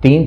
3,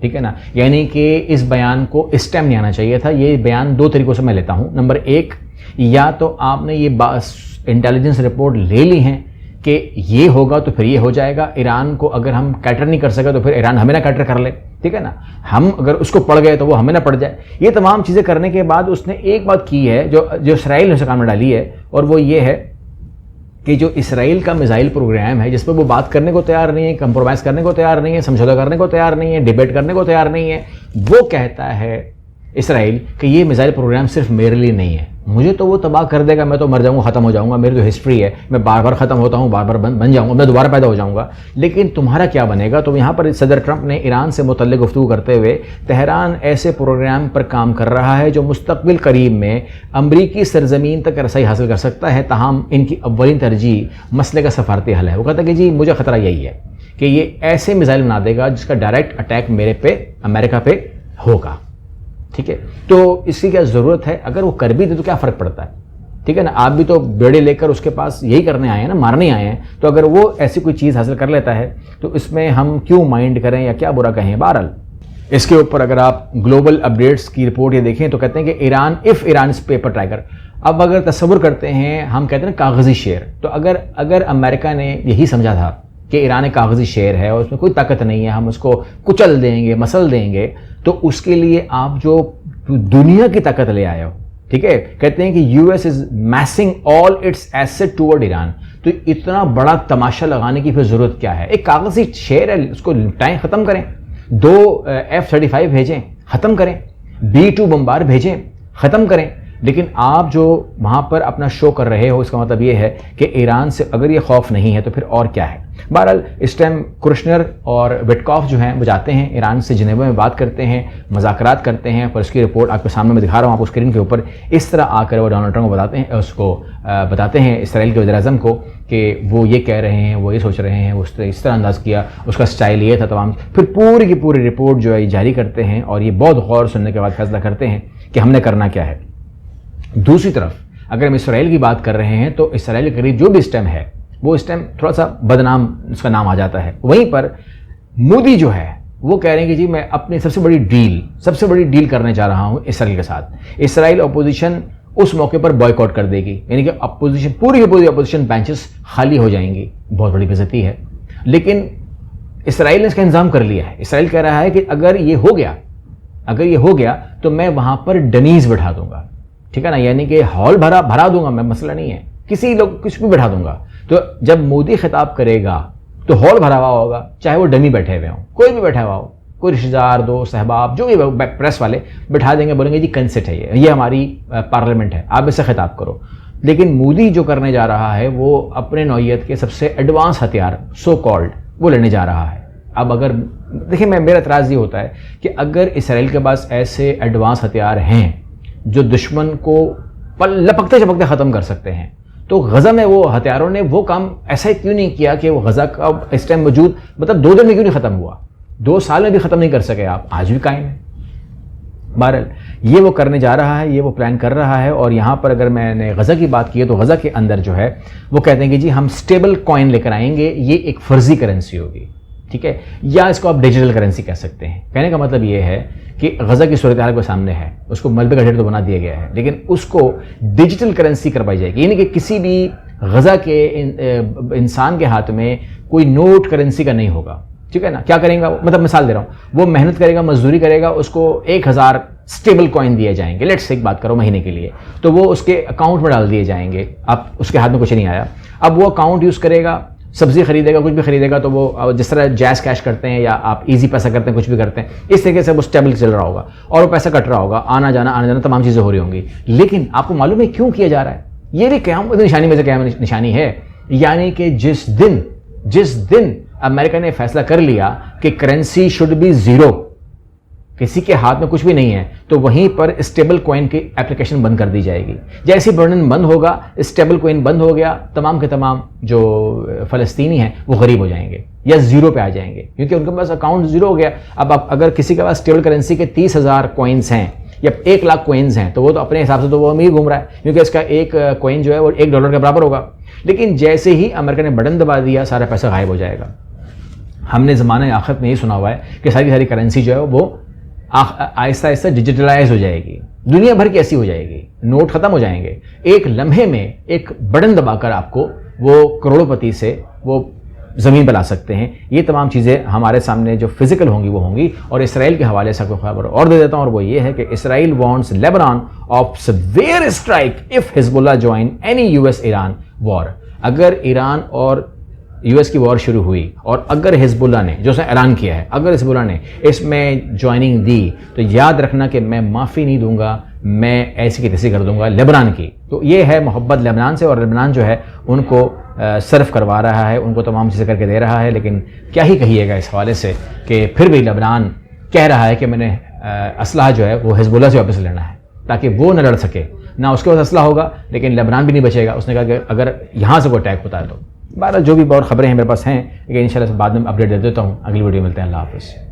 ٹھیک ہے نا. یعنی کہ اس بیان کو اس ٹائم نہیں آنا چاہیے تھا. یہ بیان دو طریقوں سے میں لیتا ہوں. نمبر ایک، یا تو آپ نے یہ انٹیلیجنس رپورٹ لے لی ہیں کہ یہ ہوگا تو پھر یہ ہو جائے گا. ایران کو اگر ہم کیٹر نہیں کر سکے تو پھر ایران ہمیں نہ کیٹر کر لے, ٹھیک ہے نا. ہم اگر اس کو پڑ گئے تو وہ ہمیں نہ پڑ جائے. یہ تمام چیزیں کرنے کے بعد اس نے ایک بات کی ہے جو اسرائیل نے اسے کام میں ڈالی ہے, اور وہ یہ ہے کہ جو اسرائیل کا میزائل پروگرام ہے جس پہ وہ بات کرنے کو تیار نہیں ہے, کمپرومائز کرنے کو تیار نہیں ہے, سمجھوتا کرنے کو تیار نہیں ہے, ڈیبیٹ کرنے کو تیار نہیں ہے, وہ کہتا ہے اسرائیل کہ یہ میزائل پروگرام صرف میرے لیے نہیں ہے, مجھے تو وہ تباہ کر دے گا, میں تو مر جاؤں گا, ختم ہو جاؤں گا, میری تو ہسٹری ہے, میں بار بار ختم ہوتا ہوں, بار بار بن جاؤں گا, میں دوبارہ پیدا ہو جاؤں گا, لیکن تمہارا کیا بنے گا. تو یہاں پر صدر ٹرمپ نے ایران سے متعلق گفتگو کرتے ہوئے تہران ایسے پروگرام پر کام کر رہا ہے جو مستقبل قریب میں امریکی سرزمین تک رسائی حاصل کر سکتا ہے, تاہم ان کی اولین ترجیح مسئلے کا سفارتی حل ہے. وہ کہتا ہے کہ جی مجھے خطرہ یہی ہے کہ یہ ایسے میزائل بنا دے گا جس کا ڈائریکٹ اٹیک میرے پہ, امریکہ پہ ہوگا, ٹھیک ہے. تو اس کی کیا ضرورت ہے, اگر وہ کر بھی دے تو کیا فرق پڑتا ہے, ٹھیک ہے نا. آپ بھی تو بیڑے لے کر اس کے پاس یہی کرنے آئے ہیں نا, مارنے آئے ہیں. تو اگر وہ ایسی کوئی چیز حاصل کر لیتا ہے تو اس میں ہم کیوں مائنڈ کریں یا کیا برا کہیں. بہرحال اس کے اوپر اگر آپ گلوبل اپڈیٹس کی رپورٹ یہ دیکھیں تو کہتے ہیں کہ ایران اس پیپر ٹائگر. اب اگر تصور کرتے ہیں, ہم کہتے ہیں کاغذی شیر, تو اگر امریکہ نے یہی سمجھا تھا کہ ایران ایک کاغذی شیر ہے اور اس میں کوئی طاقت نہیں ہے, ہم اس کو کچل دیں گے, مسل دیں گے, تو اس کے لیے آپ جو دنیا کی طاقت لے آئے ہو, ٹھیک ہے. کہتے ہیں کہ U S is massing all its assets toward Iran. تو اتنا بڑا تماشا لگانے کی پھر ضرورت کیا ہے, ایک کاغذی شیر ہے, اس کو لپٹائیں, ختم کریں. 2 F-35 بھیجیں, ختم کریں. B-2 بمبار بھیجیں, ختم کریں. لیکن آپ جو وہاں پر اپنا شو کر رہے ہو, اس کا مطلب یہ ہے کہ ایران سے اگر یہ خوف نہیں ہے تو پھر اور کیا ہے. بہرحال اس ٹائم کرشنر اور وٹکاف جو ہیں وہ جاتے ہیں ایران سے, جنیوا میں بات کرتے ہیں, مذاکرات کرتے ہیں, پر اس کی رپورٹ آپ کے سامنے میں دکھا رہا ہوں آپ اسکرین کے اوپر. اس طرح آ کر وہ ڈونلڈ ٹرمپ کو بتاتے ہیں اسرائیل کے وزیر اعظم کو کہ وہ یہ کہہ رہے ہیں, وہ یہ سوچ رہے ہیں, اس طرح انداز کیا, اس کا سٹائل یہ تھا تمام. پھر پوری کی پوری رپورٹ جو ہے جاری کرتے ہیں اور یہ بہت غور سننے کے بعد فیصلہ کرتے ہیں کہ ہم نے کرنا کیا ہے. دوسری طرف اگر ہم اسرائیل کی بات کر رہے ہیں تو اسرائیل کے قریب جو بھی اسٹیم ہے وہ اس ٹائم تھوڑا سا بدنام اس کا نام آ جاتا ہے. وہیں پر مودی جو ہے وہ کہہ رہے ہیں کہ جی میں اپنی سب سے بڑی ڈیل کرنے جا رہا ہوں اسرائیل کے ساتھ. اسرائیل اپوزیشن اس موقع پر بائیکاٹ کر دے گی, یعنی کہ اپوزیشن پوری اپوزیشن بینچز خالی ہو جائیں گی. بہت بڑی بےعزتی ہے, لیکن اسرائیل نے اس کا انتظام کر لیا ہے. اسرائیل کہہ رہا ہے کہ اگر یہ ہو گیا تو میں وہاں پر ڈمیز بٹھا دوں گا, ٹھیک ہے نا. یعنی کہ ہال بھرا دوں گا میں, مسئلہ نہیں ہے, کچھ بھی بٹھا دوں گا. تو جب مودی خطاب کرے گا تو ہال بھرا ہوا ہوگا, چاہے وہ ڈمی بیٹھے ہوئے ہوں, کوئی بھی بیٹھا ہوا ہو, کوئی رشتہ دار, دوست, احباب, جو بھی پریس والے بٹھا دیں گے, بولیں گے جی کنسٹ ہے, یہ ہماری پارلیمنٹ ہے, آپ اس سے خطاب کرو. لیکن مودی جو کرنے جا رہا ہے وہ اپنے نوعیت کے سب سے ایڈوانس ہتھیار سو کالڈ وہ لینے جا رہا ہے. اب اگر دیکھیں, میرا اعتراض یہ ہوتا ہے کہ اگر اسرائیل کے پاس ایسے ایڈوانس ہتھیار ہیں جو دشمن کو لپکتے چپکتے ختم کر سکتے ہیں, تو غزہ میں وہ ہتھیاروں نے وہ کام ایسا کیوں نہیں کیا کہ وہ غزہ کا اس ٹائم موجود, مطلب 2 دن میں کیوں نہیں ختم ہوا, 2 سال میں بھی ختم نہیں کر سکے آپ, آج بھی قائم ہے. بہرحال یہ وہ کرنے جا رہا ہے, یہ وہ پلان کر رہا ہے. اور یہاں پر اگر میں نے غزہ کی بات کی ہے تو غزہ کے اندر جو ہے وہ کہتے ہیں کہ جی ہم سٹیبل کوائن لے کر آئیں گے, یہ ایک فرضی کرنسی ہوگی, ٹھیک ہے, یا اس کو آپ ڈیجیٹل کرنسی کہہ سکتے ہیں. کہنے کا مطلب یہ ہے کہ غزہ کی صورتحال کے سامنے ہے, اس کو ملبے کا ڈھیر تو بنا دیا گیا ہے, لیکن اس کو ڈیجیٹل کرنسی کروائی جائے گی. یعنی کہ کسی بھی غزہ کے انسان کے ہاتھ میں کوئی نوٹ کرنسی کا نہیں ہوگا, ٹھیک ہے نا. کیا کریں گا, مطلب مثال دے رہا ہوں, وہ محنت کرے گا, مزدوری کرے گا, اس کو 1000 سٹیبل کوائن دیے جائیں گے, لیٹس ایک بات کرو مہینے کے لیے, تو وہ اس کے اکاؤنٹ میں ڈال دیے جائیں گے. اب اس کے ہاتھ میں کچھ نہیں آیا, اب وہ اکاؤنٹ یوز کرے گا, سبزی خریدے گا, کچھ بھی خریدے گا, تو وہ جس طرح جیز کیش کرتے ہیں یا آپ ایزی پیسہ کرتے ہیں, کچھ بھی کرتے ہیں, اس طریقے سے وہ اسٹیبل چل رہا ہوگا اور وہ پیسہ کٹ رہا ہوگا, آنا جانا تمام چیزیں ہو رہی ہوں گی. لیکن آپ کو معلوم ہے کیوں کیا جا رہا ہے, یہ بھی قیامت نشانی میں سے قیامت نشانی ہے. یعنی کہ جس دن امریکہ نے فیصلہ کر لیا کہ کرنسی شوڈ بی زیرو, کسی کے ہاتھ میں کچھ بھی نہیں ہے, تو وہیں پر اسٹیبل کوائن کی اپلیکیشن بند کر دی جائے گی. جیسے برڈن بند ہوگا, اسٹیبل کوائن بند ہو گیا, تمام کے تمام جو فلسطینی ہیں وہ غریب ہو جائیں گے یا زیرو پہ آ جائیں گے, کیونکہ ان کے پاس اکاؤنٹ زیرو ہو گیا. اب اگر کسی کے پاس اسٹیبل کرنسی کے 30,000 کوائنس ہیں یا 1 لاکھ کوائنز ہیں, تو وہ تو اپنے حساب سے تو وہ امیر گھوم رہا ہے, کیونکہ اس کا ایک کوائن جو ہے وہ $1 کے برابر ہوگا. لیکن جیسے ہی امریکہ نے بٹن دبا دیا, سارا پیسہ غائب ہو جائے گا. ہم نے زمانہ آخرت میں یہ سنا ہوا ہے کہ ساری کرنسی جو ہے وہ آہستہ آہستہ ڈیجیٹلائز ہو جائے گی، دنیا بھر کی ایسی ہو جائے گی، نوٹ ختم ہو جائیں گے، ایک لمحے میں ایک بٹن دبا کر آپ کو وہ کروڑوں پتی سے وہ زمین پہ لا سکتے ہیں۔ یہ تمام چیزیں ہمارے سامنے جو فزیکل ہوں گی وہ ہوں گی۔ اور اسرائیل کے حوالے سے کوئی خبر اور دے دیتا ہوں، اور وہ یہ ہے کہ Israel wants Lebanon of severe strike of Hezbollah join any U S Iran war. اگر ایران اور یو ایس کی وار شروع ہوئی اور اگر حزب اللہ نے، جو اس نے اعلان کیا ہے، اگر حزب اللہ نے اس میں جوائننگ دی تو یاد رکھنا کہ میں معافی نہیں دوں گا، میں ایسی کی تیسی کر دوں گا لبنان کی۔ تو یہ ہے محبت لبنان سے، اور لبنان جو ہے ان کو صرف کروا رہا ہے، ان کو تمام چیزیں کر کے دے رہا ہے۔ لیکن کیا ہی کہیے گا اس حوالے سے کہ پھر بھی لبنان کہہ رہا ہے کہ میں نے اسلحہ جو ہے وہ حزب اللہ سے واپس لینا ہے تاکہ وہ نہ لڑ سکے، نہ اس کے پاس اسلحہ ہوگا لیکن لبنان بھی نہیں بچے گا۔ اس نے کہا کہ اگر یہاں سے کوئی اٹیک ہوتا ہے تو بہرحال جو بھی اور خبریں ہیں میرے پاس ہیں، لیکن انشاءاللہ بعد میں اپڈیٹ دے دیتا ہوں۔ اگلی ویڈیو ملتے ہیں، اللہ حافظ۔